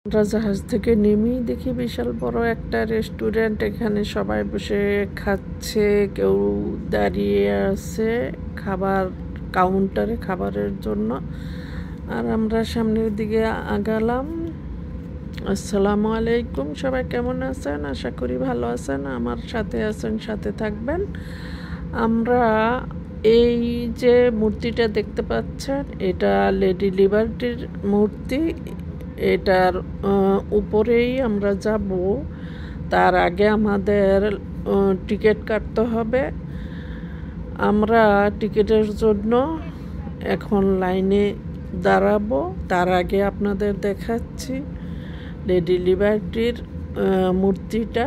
আমরা জাহাজ থেকে নেমেই দেখি বিশাল বড় একটা রেস্টুরেন্ট। এখানে সবাই বসে খাচ্ছে, কেউ দাঁড়িয়ে আছে খাবার কাউন্টারে খাবারের জন্য। আর আমরা সামনের দিকে আগালাম। আসসালামু আলাইকুম, সবাই কেমন আছেন? আশা করি ভালো আছেন, আমার সাথে আছেন, সাথে থাকবেন। আমরা এই যে মূর্তিটা দেখতে পাচ্ছেন, এটা লেডি লিবার্টির মূর্তি। এটার উপরেই আমরা যাব। তার আগে আমাদের টিকিট কাটতে হবে। আমরা টিকিটের জন্য এখন লাইনে দাঁড়াবো। তার আগে আপনাদের দেখাচ্ছি লেডি লিবার্টির মূর্তিটা।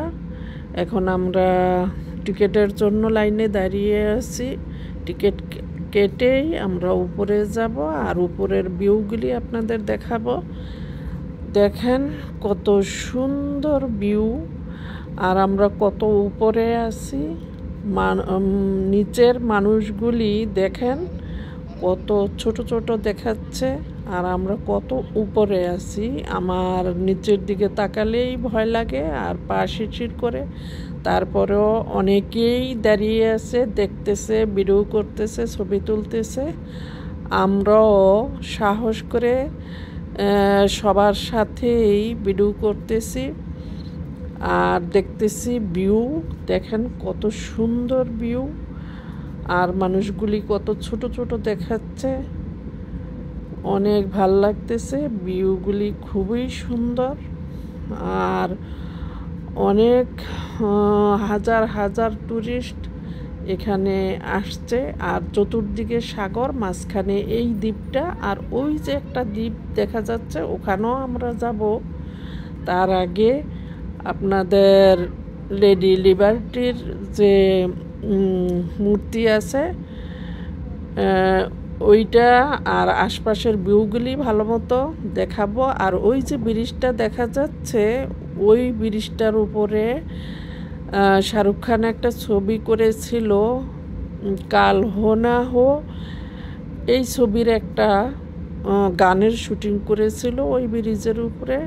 এখন আমরা টিকিটের জন্য লাইনে দাঁড়িয়ে আছি। টিকিট কেটেই আমরা উপরে যাব, আর উপরের ভিউগুলি আপনাদের দেখাবো। দেখেন কত সুন্দর ভিউ, আর আমরা কত উপরে আছি। নিচের মানুষগুলি দেখেন কত ছোট ছোট দেখাচ্ছে, আর আমরা কত উপরে আছি। আমার নিচের দিকে তাকালেই ভয় লাগে আর পা শিরশির করে। তারপরেও অনেকেই দাঁড়িয়ে আছে, দেখতেছে, ভিডিও করতেছে, ছবি তুলতেছে। আমরাও সাহস করে সবার সাথেই ভিডিও করতেছি আর দেখতেছি ভিউ। দেখেন কত সুন্দর ভিউ, আর মানুষগুলি কত ছোট ছোট দেখাচ্ছে। অনেক ভাল লাগতেছে, ভিউগুলি খুবই সুন্দর। আর অনেক হাজার হাজার টুরিস্ট এখানে আসছে, আর চতুর্দিকে সাগর, মাঝখানে এই দ্বীপটা, আর ওই যে একটা দ্বীপ দেখা যাচ্ছে, ওখানেও আমরা যাব। তার আগে আপনাদের লেডি লিবার্টির যে মূর্তি আছে ওইটা আর আশপাশের ভিউগুলি ভালো মতো দেখাবো। আর ওই যে ব্রিজটা দেখা যাচ্ছে, ওই ব্রিজটার উপরে শাহরুখ খান একটা ছবি করেছিল, কাল হো না হো। এই ছবির একটা গানের শুটিং করেছিল ওই ব্রিজের উপরে।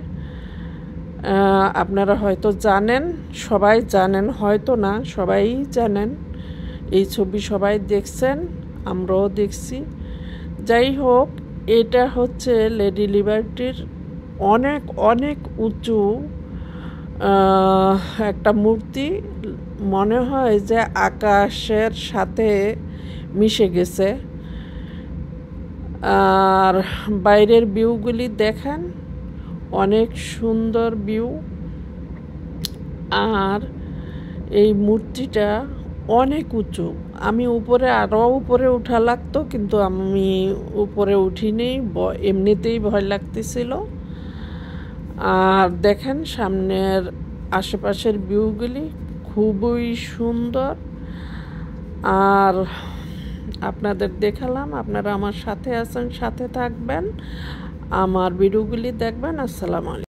আপনারা হয়তো জানেন, সবাই জানেন, হয়তো না সবাই জানেন। এই ছবি সবাই দেখছেন, আমরাও দেখছি। যাই হোক, এটা হচ্ছে লেডি লিবার্টির অনেক অনেক উঁচু একটা মূর্তি। মনে হয় যে আকাশের সাথে মিশে গেছে। আর বাইরের ভিউগুলি দেখেন, অনেক সুন্দর ভিউ। আর এই মূর্তিটা অনেক উঁচু। আমি উপরে আরও উপরে উঠা লাগতো, কিন্তু আমি উপরে উঠিনি, এমনিতেই ভয় লাগতেছিল। আর দেখেন সামনের আশেপাশের ভিউগুলি খুবই সুন্দর। আর আপনাদের দেখালাম, আপনারা আমার সাথে আছেন, সাথে থাকবেন, আমার ভিডিওগুলি দেখবেন। আসসালামু আলাইকুম।